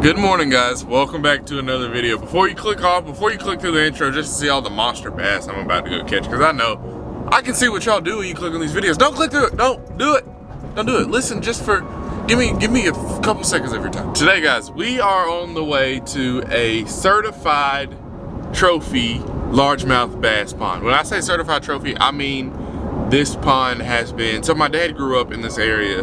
Good morning, guys. Welcome back to another video. Before you click through the intro just to see all the monster bass I'm about to go catch, because I know I can see what y'all do when you click on these videos. Don't click through it. Don't do it. Don't do it. Listen, just for give me a couple seconds of your time. Today, guys, we are on the way to a certified trophy largemouth bass pond. When I say certified trophy, I mean this pond has been. So my dad grew up in this area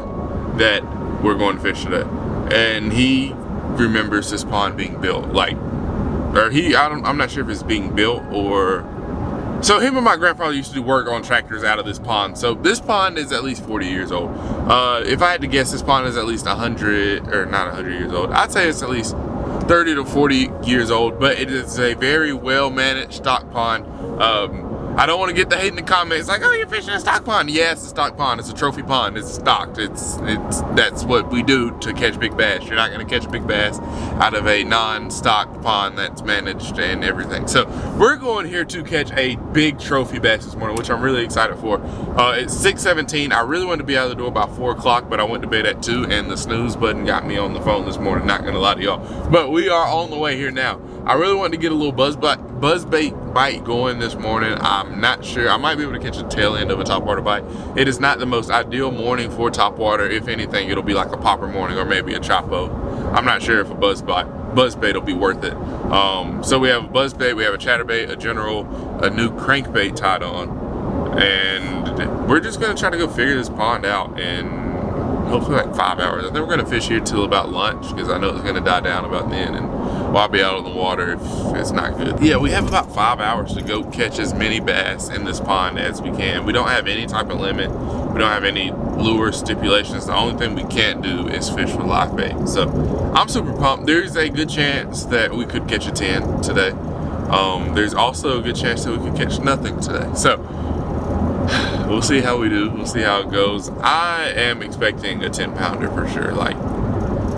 that we're going to fish today, and he remembers this pond being built, I'm not sure if it's being built or, so him and my grandfather used to do work on tractors out of this pond. So this pond is at least 40 years old. If I had to guess, this pond is at least 100, or not 100 years old. I'd say it's at least 30 to 40 years old, but it is a very well managed stock pond. I don't want to get the hate in the comments like, oh, you're fishing a stock pond. Yeah, it's a stock pond. It's a trophy pond. It's stocked. That's what we do to catch big bass. You're not going to catch big bass out of a non-stocked pond that's managed and everything. So we're going here to catch a big trophy bass this morning, which I'm really excited for. It's 6:17. I really wanted to be out of the door by 4 o'clock, but I went to bed at 2, and the snooze button got me on the phone this morning. Not going to lie to y'all. But we are on the way here now. I really wanted to get a little buzzbait bite going this morning. I'm not sure. I might be able to catch the tail end of a topwater bite. It is not the most ideal morning for topwater. If anything, it'll be like a popper morning or maybe a chopo. I'm not sure if a buzzbait will be worth it. So we have a buzzbait, we have a chatterbait, a general, a new crankbait tied on, and we're just gonna try to go figure this pond out in hopefully like 5 hours. I think we're gonna fish here till about lunch because I know it's gonna die down about then, and I'll be out on the water if it's not good. Yeah, we have about 5 hours to go catch as many bass in this pond as we can. We don't have any type of limit. We don't have any lure stipulations. The only thing we can't do is fish with live bait. So I'm super pumped. There's a good chance that we could catch a 10 today. There's also a good chance that we could catch nothing today. So we'll see how we do. We'll see how it goes. I am expecting a 10-pounder for sure. Like,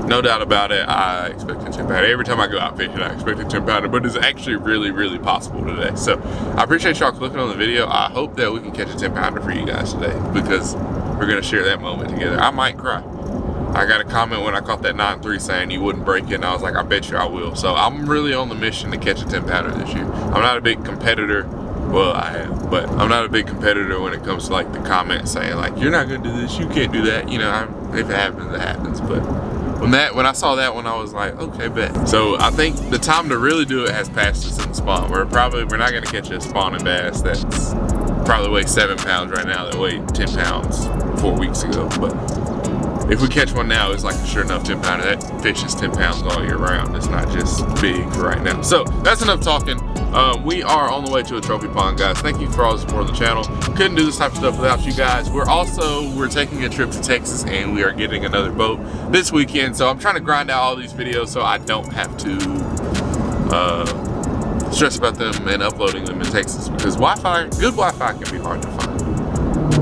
no doubt about it, I expect a 10-pounder. Every time I go out fishing, I expect a 10-pounder, but it's actually really, really possible today. So I appreciate y'all clicking on the video. I hope that we can catch a 10-pounder for you guys today because we're going to share that moment together. I might cry. I got a comment when I caught that 9.3 saying you wouldn't break it, and I was like, I bet you I will. So I'm really on the mission to catch a 10-pounder this year. I'm not a big competitor. Well, I am, but I'm not a big competitor when it comes to like the comments saying like, you're not gonna do this, you can't do that. You know, if it happens, it happens. But when I saw that one, I was like, okay, bet. So I think the time to really do it has passed us in the spawn. We're not gonna catch a spawning bass that's probably weighs 7 pounds right now that weighed 10 pounds 4 weeks ago. But if we catch one now, it's like a sure enough 10-pounder. That fish is 10 pounds all year round. It's not just big right now. So that's enough talking. We are on the way to a trophy pond, guys. Thank you for all the support on the channel. Couldn't do this type of stuff without you guys. We're taking a trip to Texas, and we are getting another boat this weekend. So I'm trying to grind out all these videos so I don't have to stress about them and uploading them in Texas, because good Wi-Fi can be hard to find.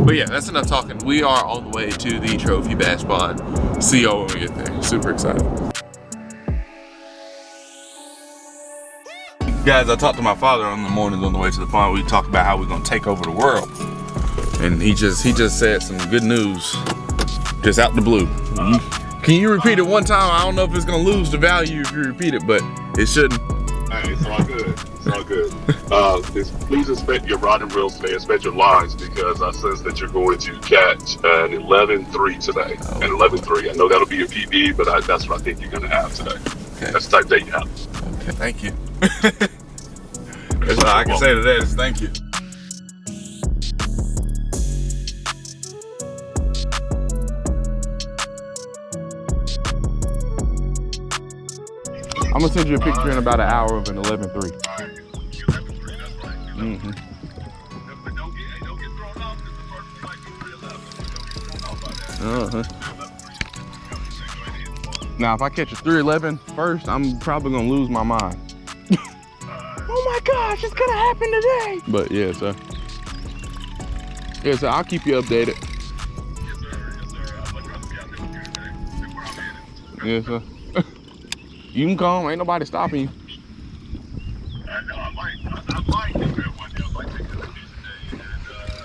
But yeah, that's enough talking. We are on the way to the trophy bass pond. See y'all when we get there. Super excited. Guys, I talked to my father on the mornings on the way to the pond. We talked about how we're gonna take over the world, and he just said some good news, just out the blue. Can you repeat it one time? I don't know if it's gonna lose the value if you repeat it, but it shouldn't. Hey, it's all good. It's all good. Please inspect your rod and reel today. Inspect your lines, because I sense that you're going to catch an 11.3 today. Oh. An 11.3. I know that'll be your PB, but that's what I think you're gonna have today. Okay. That's the type that you have. Okay, thank you. That's all I can say to that is thank you. I'm gonna send you a picture in about an hour of an 11.3. Mm-hmm. Uh-huh. Now, if I catch a 3.11 first, I'm probably gonna lose my mind. Oh my gosh, it's gonna happen today. But yeah, so I'll keep you updated. Yes, sir. You can come, ain't nobody stopping you. I might get there one day. I'd like to take a vacation day,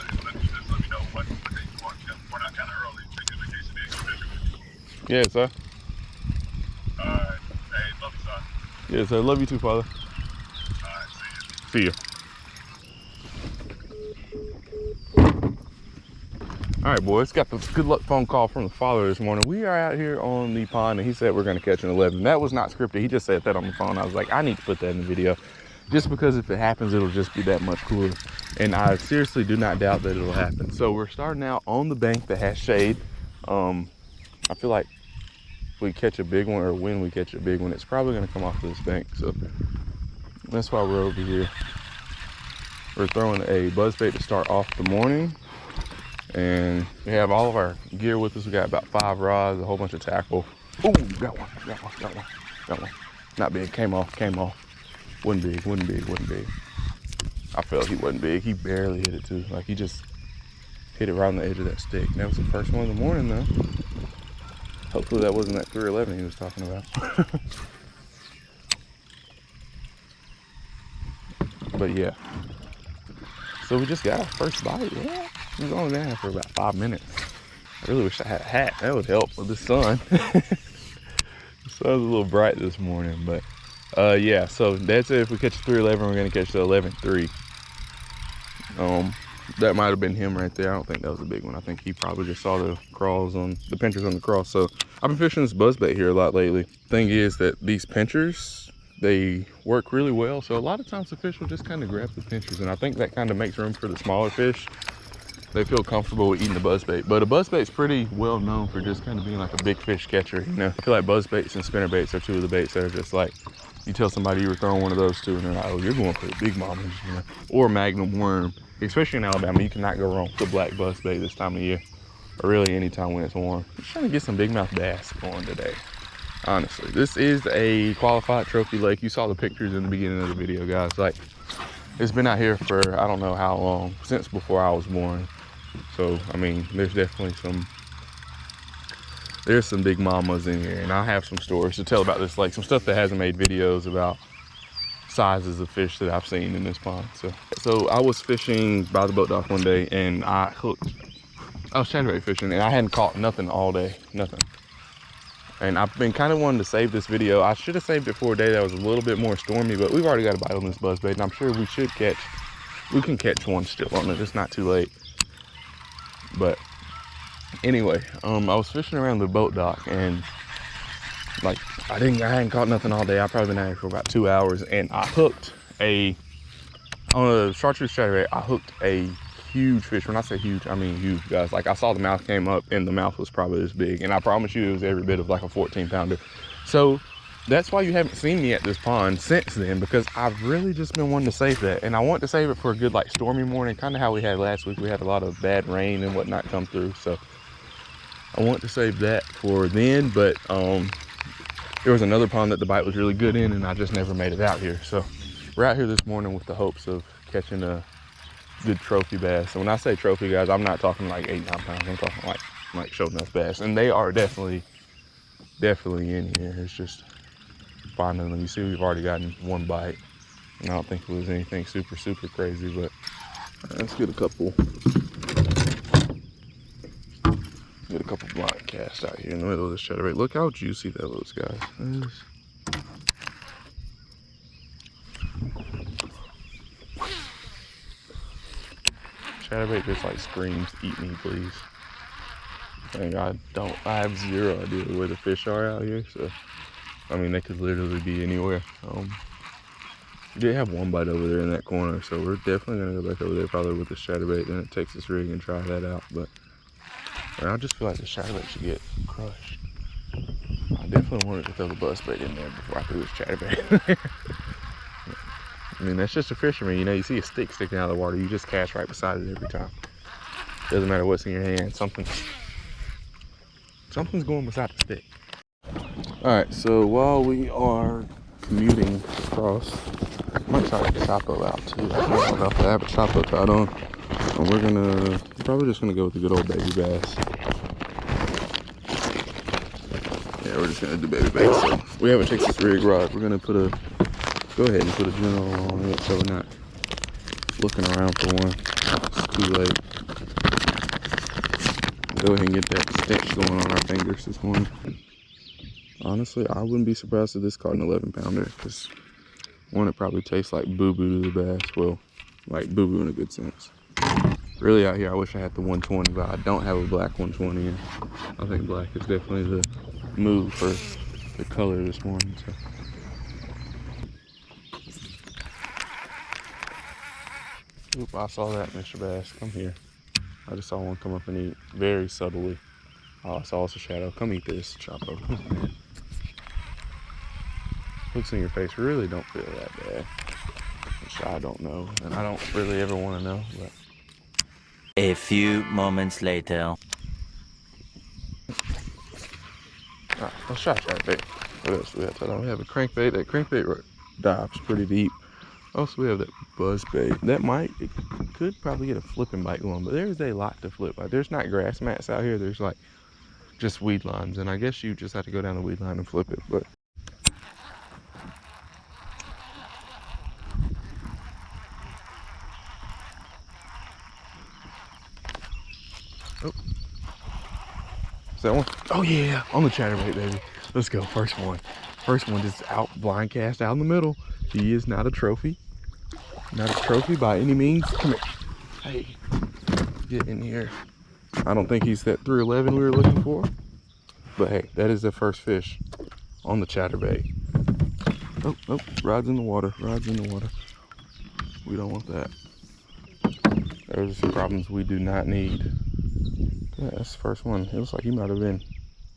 and let me know what day you want. We're not kind of early. Take a vacation day and go fishing with you. Yes, sir. Alright. Hey, Yeah, so I love you too, Father. See you. All right, boys, got the good luck phone call from the father this morning. We are out here on the pond, and he said we're going to catch an 11. That was not scripted. He just said that on the phone. I was like, I need to put that in the video, just because if it happens, it'll just be that much cooler. And I seriously do not doubt that it'll happen. So we're starting out on the bank that has shade. I feel like if we catch a big one, or when we catch a big one, it's probably going to come off of this bank. So that's why we're over here. We're throwing a buzzbait to start off the morning. And we have all of our gear with us. We got about 5 rods, a whole bunch of tackle. Ooh, got one. Not big, came off. Wasn't big. I felt he wasn't big. He barely hit it too. Like he just hit it right on the edge of that stick. That was the first one of the morning though. Hopefully that wasn't that 311 he was talking about. But yeah. So we just got our first bite. Yeah. It was only there for about 5 minutes. I really wish I had a hat. That would help with the sun. The sun's a little bright this morning, but yeah. So that's it. If we catch a 311, we're gonna catch the 11-3. That might have been him right there. I don't think that was a big one. I think he probably just saw the crawls on the pinchers on the cross. So I've been fishing this buzzbait here a lot lately. Thing is that these pinchers, they work really well. So a lot of times the fish will just kind of grab the pinchers, and I think that kind of makes room for the smaller fish. They feel comfortable with eating the buzzbait. But a buzzbait's pretty well known for just kind of being like a big fish catcher. You know, I feel like buzzbaits and spinnerbaits are two of the baits that are just like, you tell somebody you were throwing one of those two and they're like, oh, you're going for the big mamas, you know. Or magnum worm, especially in Alabama. You cannot go wrong with the black buzzbait this time of year, or really any time when it's warm. I'm just trying to get some big mouth bass going today. Honestly, this is a qualified trophy lake. You saw the pictures in the beginning of the video, guys. Like, it's been out here for I don't know how long, since before I was born. So I mean, there's definitely some big mamas in here, and I have some stories to tell about this lake, some stuff that hasn't made videos about sizes of fish that I've seen in this pond. So I was fishing by the boat dock one day, and I was chatterbait fishing, and I hadn't caught nothing all day, nothing. And I've been kind of wanting to save this video. I should have saved it for a day that was a little bit more stormy, but we've already got a bite on this buzzbait, and I'm sure we can catch one still on it. It's not too late. But anyway, I was fishing around the boat dock, and like I hadn't caught nothing all day. I've probably been out here for about 2 hours, and I hooked on a chartreuse chatterbait. I hooked a huge fish. When I say huge, I mean huge, guys. Like I saw the mouth came up, and the mouth was probably this big, and I promise you it was every bit of like a 14-pounder. So that's why you haven't seen me at this pond since then, because I've really just been wanting to save that. And I want to save it for a good like stormy morning, kind of how we had last week. We had a lot of bad rain and whatnot come through, so I want to save that for then. But there was another pond that the bite was really good in, and I just never made it out here. So we're out here this morning with the hopes of catching a good trophy bass. And when I say trophy, guys, I'm not talking like 8-9 pounds. I'm talking like show enough bass, and they are definitely in here. It's just finding them. You see, we've already gotten one bite, and I don't think it was anything super crazy, but let's get a couple blind casts out here in the middle of this chatterbait. Look how juicy that looks, guys. Chatterbait just like screams, "Eat me, please." And I have zero idea where the fish are out here, so I mean, they could literally be anywhere. We did have one bite over there in that corner, so we're definitely gonna go back over there probably with the chatterbait, then a Texas rig, and try that out. But I just feel like the chatterbait should get crushed. I definitely wanted to throw the buzzbait in there before I threw this chatterbait. I mean, that's just a fisherman, you know. You see a stick sticking out of the water, you just cast right beside it every time. Doesn't matter what's in your hand, something's going beside the stick. All right, so while we are commuting across, I might try the Chapo out too. I don't know if I have a Chapo tied on. And we're probably just gonna go with the good old baby bass. Yeah, we're just gonna do baby bass. So we have a Texas rig rod. We're gonna go ahead and put a general on it, so we're not looking around for one. It's too late. Go ahead and get that stench going on our fingers this morning. Honestly, I wouldn't be surprised if this caught an 11 pounder, because one, it probably tastes like boo-boo to the bass. Well, like boo-boo in a good sense. Really out here, I wish I had the 120, but I don't have a black 120, and I think black is definitely the move for the color this morning. So. Oop, I saw that, Mr. Bass. Come here. I just saw one come up and eat very subtly. Oh, I saw it's a shadow. Come eat this, Chapo. Come on, man. Looks in your face really don't feel that bad. Which I don't know, and I don't really ever want to know. But a few moments later. Alright, let's try chatterbait. What else do we have? We have a crankbait. That crankbait dives pretty deep. Also, we have that buzz bait. That it could probably get a flipping bite going, but there's a lot to flip. Like, there's not grass mats out here. There's like just weed lines, and I guess you just have to go down the weed line and flip it. But oh, is that one? Oh yeah, on the chatterbait, baby. Let's go. First one just out, blind cast out in the middle. He is not a trophy. Not a trophy by any means. Come here. Hey, get in here. I don't think he's that 311 we were looking for. But hey, that is the first fish on the chatterbait. Oh, oh, rod's in the water. Rod's in the water. We don't want that. Those are some problems we do not need. Yeah, that's the first one. It looks like he might have been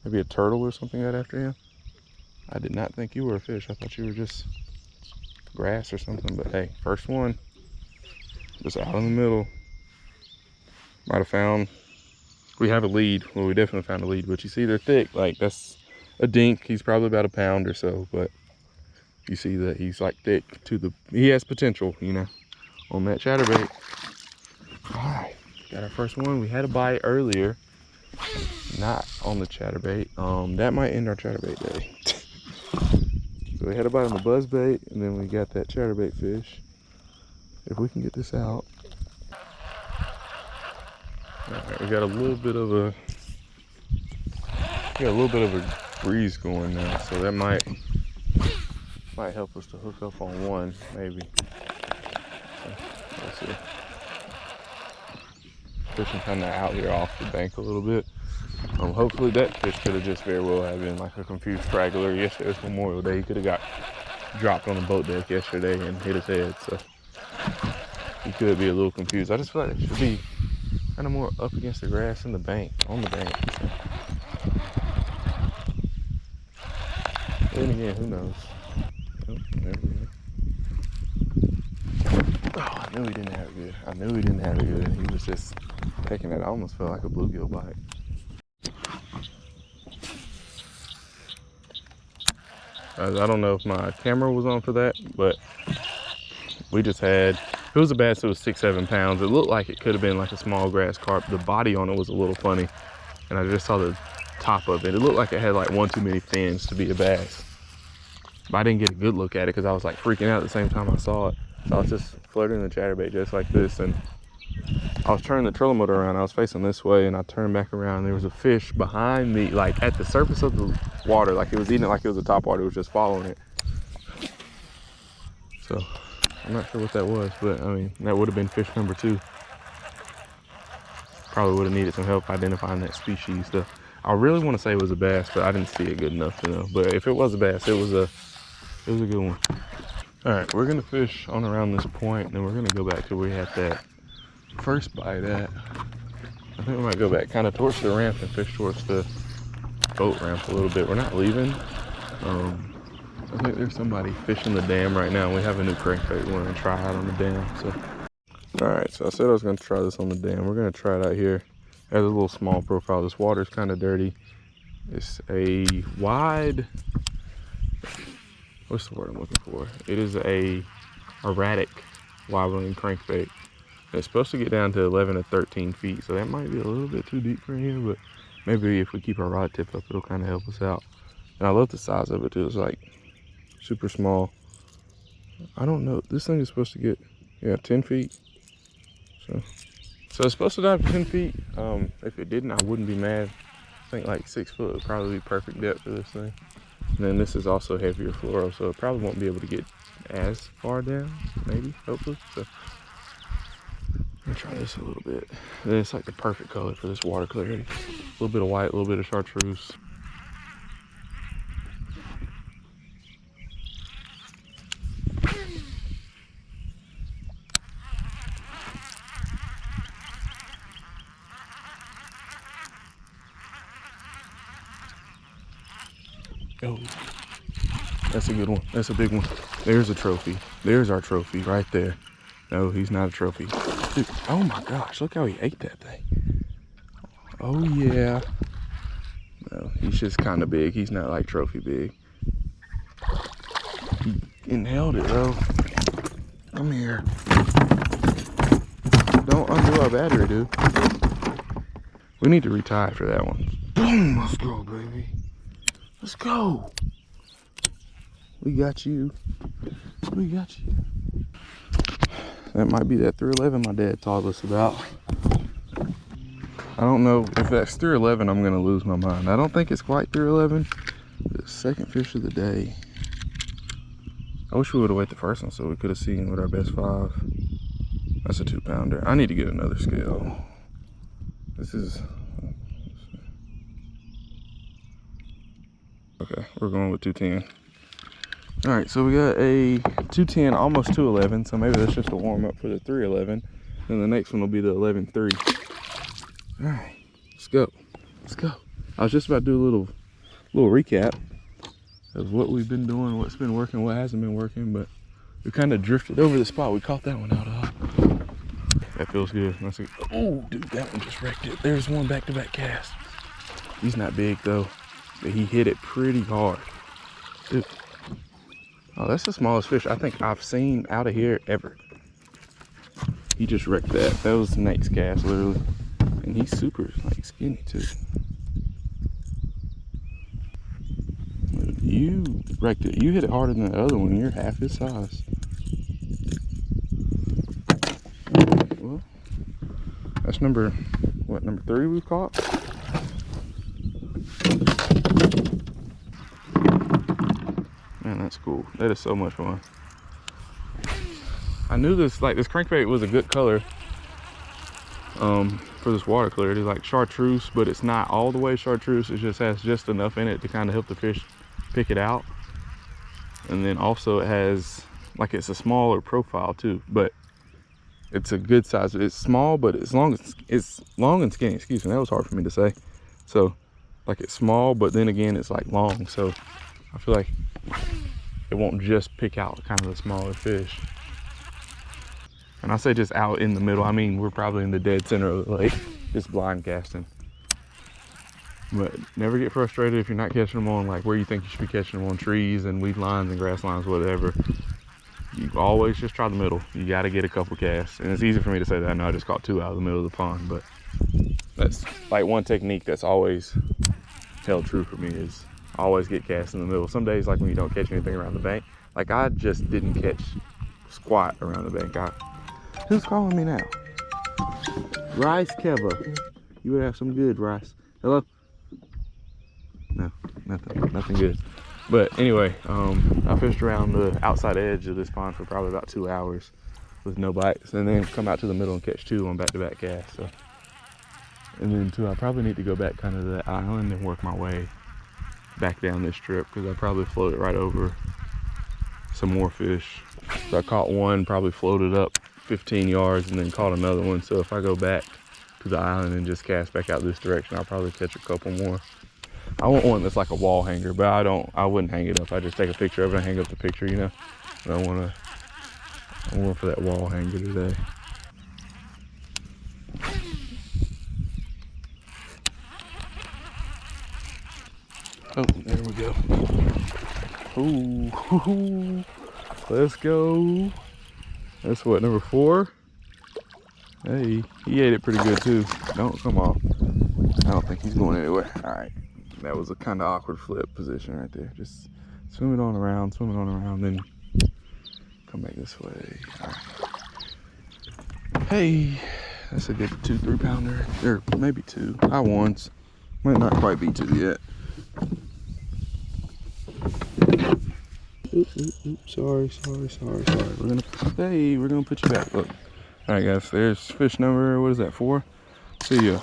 maybe a turtle or something got after him. I did not think you were a fish. I thought you were just grass or something, but hey, first one, just out in the middle. Might have found, we have a lead. Well, we definitely found a lead, but you see they're thick. Like, that's a dink. He's probably about a pound or so, but you see that he's like thick he has potential, you know, on that chatterbait. All right, got our first one. We had a bite earlier, not on the chatterbait. That might end our chatterbait day. So we had a bite on the buzz bait, and then we got that chatterbait fish. If we can get this out. All right, we got a little bit of a breeze going now, so that might help us to hook up on one, maybe. So, let's see. Fishing kind of out here off the bank a little bit. Hopefully that fish could have just very well have been like a confused straggler. Yesterday was Memorial Day. He could have got dropped on the boat deck yesterday and hit his head, so he could be a little confused. I just feel like it should be kind of more up against the grass in the bank, on the bank. So. Then again, who knows? Oh, there we go. Oh, I knew he didn't have it good. I knew he didn't have it good. He was just taking it. I almost felt like a bluegill bite. I don't know if my camera was on for that, but we just had, it was a bass that was 6-7 pounds. It looked like it could have been like a small grass carp. The body on it was a little funny, and I just saw the top of it. It looked like it had like one too many fins to be a bass. But I didn't get a good look at it because I was like freaking out at the same time I saw it. So I was just flirting the chatterbait just like this, and I was turning the trolling motor around. I was facing this way, and I turned back around, and there was a fish behind me, like at the surface of the water, like it was eating it like it was a topwater. It was just following it. So I'm not sure what that was, but I mean, that would have been fish number 2. Probably would have needed some help identifying that species. I really want to say it was a bass, but I didn't see it good enough to know. But if it was a bass, it was a good one. All right, we're gonna fish on around this point, and then we're gonna go back to where we had that first bite at. I think we might go back kind of towards the ramp and fish towards the boat ramp a little bit. We're not leaving. I think there's somebody fishing the dam right now. We have a new crankbait we're gonna try out on the dam. So, all right, so I said I was gonna try this on the dam. We're gonna try it out here. It has a little small profile. This water's kind of dirty. It's a wide, what's the word I'm looking for? It is a erratic wobbling crankbait. It's supposed to get down to 11 to 13 feet, so that might be a little bit too deep for here, but maybe if we keep our rod tip up, it'll kind of help us out. And I love the size of it too. It's like super small. I don't know. This thing is supposed to get, 10 feet. So it's supposed to dive to 10 feet. If it didn't, I wouldn't be mad. I think like 6 foot would probably be perfect depth for this thing. And then this is also heavier fluoro, so it probably won't be able to get as far down, maybe, hopefully. So let me try this a little bit. And it's like the perfect color for this water clarity. A little bit of white, a little bit of chartreuse. Oh, that's a good one. That's a big one. There's a trophy. There's our trophy right there. No, he's not a trophy. Dude, oh my gosh, look how he ate that thing. Oh yeah. No, he's just kind of big. He's not like trophy big. He inhaled it though. Come here. Don't undo our battery, dude. We need to retie after that one. Boom, let's go, baby. Let's go. We got you. We got you. That might be that 311 my dad taught us about. I don't know if that's 311, I'm gonna lose my mind. I don't think it's quite 311. The second fish of the day. I wish we would have waited the first one so we could have seen what our best 5. That's a 2-pounder. I need to get another scale. This is, okay, we're going with 210. All right, so we got a 210, almost 211. So maybe that's just a warm up for the 311. Then the next one will be the 11.3. All right, let's go. Let's go. I was just about to do a little recap of what we've been doing, what's been working, what hasn't been working, but we kind of drifted over the spot we caught that one out of. That feels good. That's a, oh, dude, that one just wrecked it. There's one back-to-back cast. He's not big though, but he hit it pretty hard. Dude. Oh, that's the smallest fish I think I've seen out of here ever. He just wrecked that. That was Nate's cast, literally. And he's super like skinny too. You wrecked it. You hit it harder than the other one. You're half his size. Well, that's number 3 we've caught? Man, that's cool. That is so much fun. I knew this crankbait was a good color for this water clarity, like chartreuse, but it's not all the way chartreuse. It just has just enough in it to kind of help the fish pick it out. And then also it has, like, it's a smaller profile too, but it's a good size. It's small, but it's long and skinny. Excuse me, that was hard for me to say. So like it's small, but then again it's like long, so I feel like it won't just pick out kind of the smaller fish. And I say just out in the middle, I mean we're probably in the dead center of the lake, just blind casting. But never get frustrated if you're not catching them on like where you think you should be catching them, on trees and weed lines and grass lines, whatever. You always just try the middle. You got to get a couple casts. And it's easy for me to say that. I know I just caught 2 out of the middle of the pond, but that's like one technique that's always held true for me, is always get cast in the middle. Some days, like when you don't catch anything around the bank, like I just didn't catch squat around the bank. Who's calling me now? Rice Keva. You would have some good rice. Hello? No, nothing good. But anyway, I fished around the outside edge of this pond for probably about 2 hours with no bites, and then come out to the middle and catch 2 on back-to-back casts. So, and then too, I probably need to go back kind of to that island and work my way back down this strip, because I probably floated right over some more fish. So I caught one, probably floated up 15 yards and then caught another one. So if I go back to the island and just cast back out this direction, I'll probably catch a couple more. I want one that's like a wall hanger, but I wouldn't hang it up. I just take a picture of it and hang up the picture, you know. But I want for that wall hanger today. Oh, there we go. Ooh, let's go. That's what, number 4? Hey, he ate it pretty good too. Don't come off. I don't think he's going anywhere. All right, that was a kind of awkward flip position right there. Just swim it on around, then come back this way. All right. Hey, that's a good 2-3 pounder, or maybe 2. I once, might not quite be 2 yet. Sorry. We're gonna put you back. Look. All right, guys. There's fish number. What is that? 4. See ya.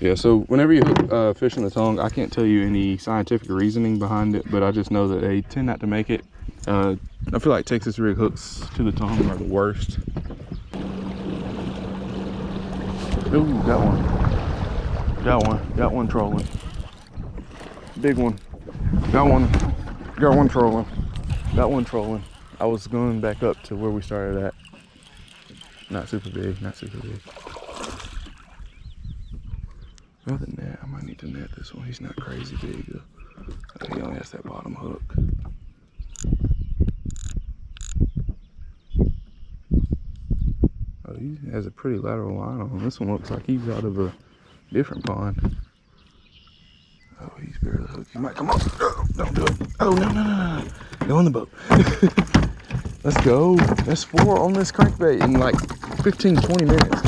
Yeah. So whenever you hook fish in the tongue, I can't tell you any scientific reasoning behind it, but I just know that they tend not to make it. I feel like Texas rig hooks to the tongue are the worst. Ooh, got one trolling. Big one. Got one trolling. I was going back up to where we started at. Not super big. Other than that, I might need to net this one. He's not crazy big though. He only has that bottom hook. Oh, he has a pretty lateral line on him. This one looks like he's out of a different pond. Oh, he's barely hooked. He might come up. Oh, don't do it. Oh, no. Go in the boat. Let's go. That's 4 on this crankbait in like 15, 20 minutes.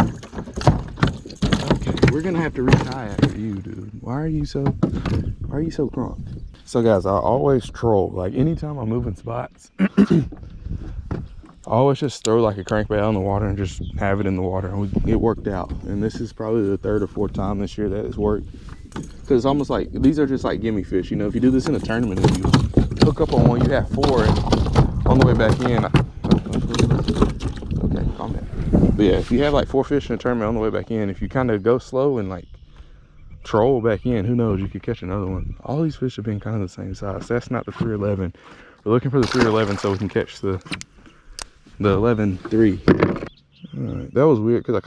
Okay, we're gonna have to retie after you, dude. Why are you so crunk? So guys, I always troll. Like anytime I'm moving spots, I always just throw like a crankbait out in the water and just have it in the water. And it worked out. And this is probably the 3rd or 4th time this year that it's worked. Because it's almost like, these are just like gimme fish. You know, if you do this in a tournament and you hook up on one, you have 4 and on the way back in. Okay, calm down. But yeah, if you have like 4 fish in a tournament on the way back in, if you kind of go slow and like troll back in, who knows, you could catch another one. All these fish have been kind of the same size. That's not the 311. We're looking for the 311 so we can catch the 11-3. All right, that was weird because I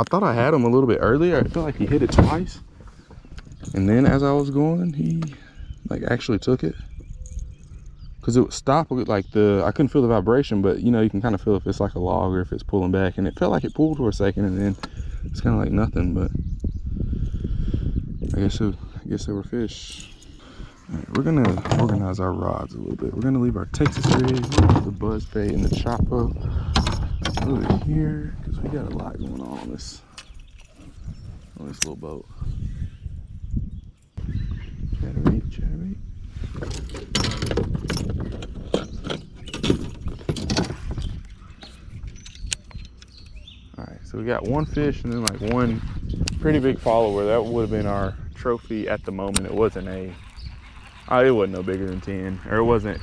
thought I had him a little bit earlier. I felt like he hit it twice. And then as I was going, he like actually took it. Because it would stop like I couldn't feel the vibration, but you know, you can kind of feel if it's like a log or if it's pulling back. And it felt like it pulled for a second and then it's kind of like nothing, but I guess there were fish. All right, we're gonna organize our rods a little bit. We're gonna leave our Texas rig, the buzz bait, and the chopper over here because we got a lot going on this little boat. Chatterbait. All right, so we got 1 fish and then like 1 pretty big follower. That would have been our trophy at the moment. It wasn't it wasn't no bigger than 10, or it wasn't.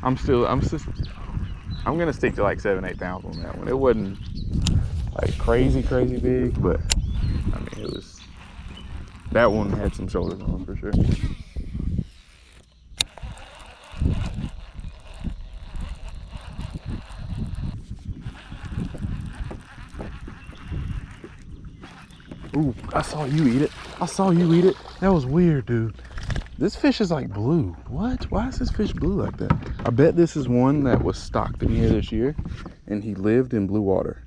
I'm gonna stick to like 7-8 pounds on that one. It wasn't like crazy big, but I mean it was. That one had some shoulders on for sure. Ooh, I saw you eat it. That was weird, dude. This fish is like blue. What? Why is this fish blue like that? I bet this is one that was stocked in here this year and he lived in blue water.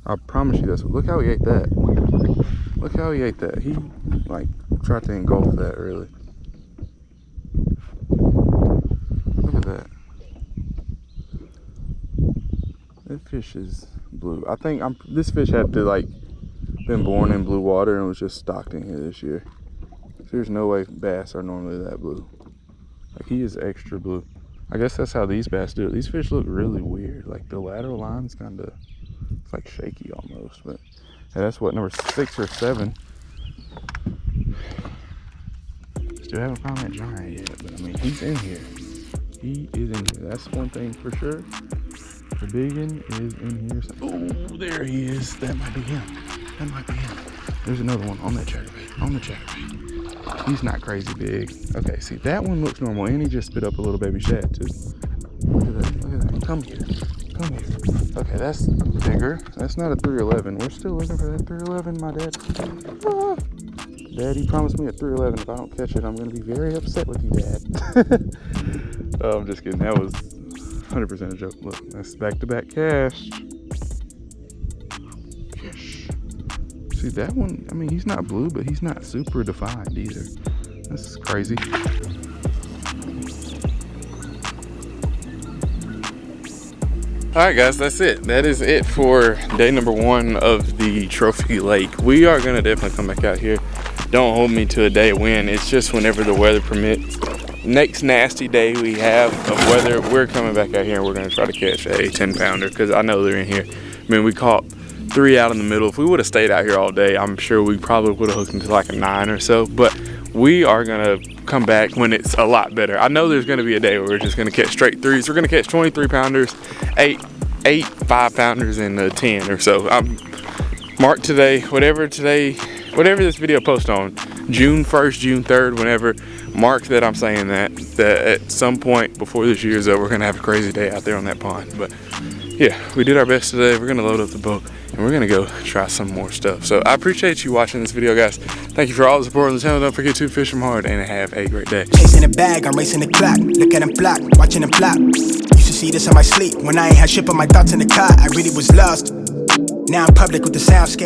I promise you this. Look how he ate that. He like tried to engulf that really. Look at that. That fish is blue. I think this fish had to like been born in blue water and was just stocked in here this year. There's no way bass are normally that blue. Like he is extra blue. I guess that's how these bass do it. These fish look really weird. Like the lateral line's kind of, it's like shaky almost. But yeah, that's what, number 6 or 7. Still haven't found that giant yet, but I mean he's in here. He is in here. That's one thing for sure. The big one is in here. Oh, there he is. That might be him. There's another one on that chatterbait. He's not crazy big. Okay, see, that one looks normal, and he just spit up a little baby shad, too. Look at that. Come here. Okay, that's bigger. That's not a 311. We're still looking for that 311, my dad. Daddy promised me a 311. If I don't catch it, I'm going to be very upset with you, Dad. Oh, I'm just kidding. That was 100% a joke. Look, that's back-to-back cash. See that one, I mean, he's not blue, but he's not super defined either. This is crazy. All right, guys, that's it. That is it for day number 1 of the Trophy Lake. We are gonna definitely come back out here. Don't hold me to a day when. It's just whenever the weather permits. next nasty day we have of weather, we're coming back out here and we're gonna try to catch a 10-pounder because I know they're in here. I mean, we caught 3 out in the middle. If we would have stayed out here all day, I'm sure we probably would have hooked into like a 9 or so, but we are gonna come back when it's a lot better. I know there's gonna be a day where we're just gonna catch straight 3s. We're gonna catch 23 pounders, 8 5-pounders, and a 10 or so. Mark today, whatever this video posts on, June 1st, June 3rd, whenever, mark that I'm saying that at some point before this year's over, we're gonna have a crazy day out there on that pond. But yeah, we did our best today. We're gonna load up the boat and we're gonna go try some more stuff. So I appreciate you watching this video, guys. Thank you for all the support on the channel. Don't forget to fish them hard and have a great day. Chasing the bag, I'm racing the clock. Look at them flock, watching them flop. Used to see this in my sleep when I ain't had shit but my thoughts in the car. I really was lost. Now I'm public with the soundscape.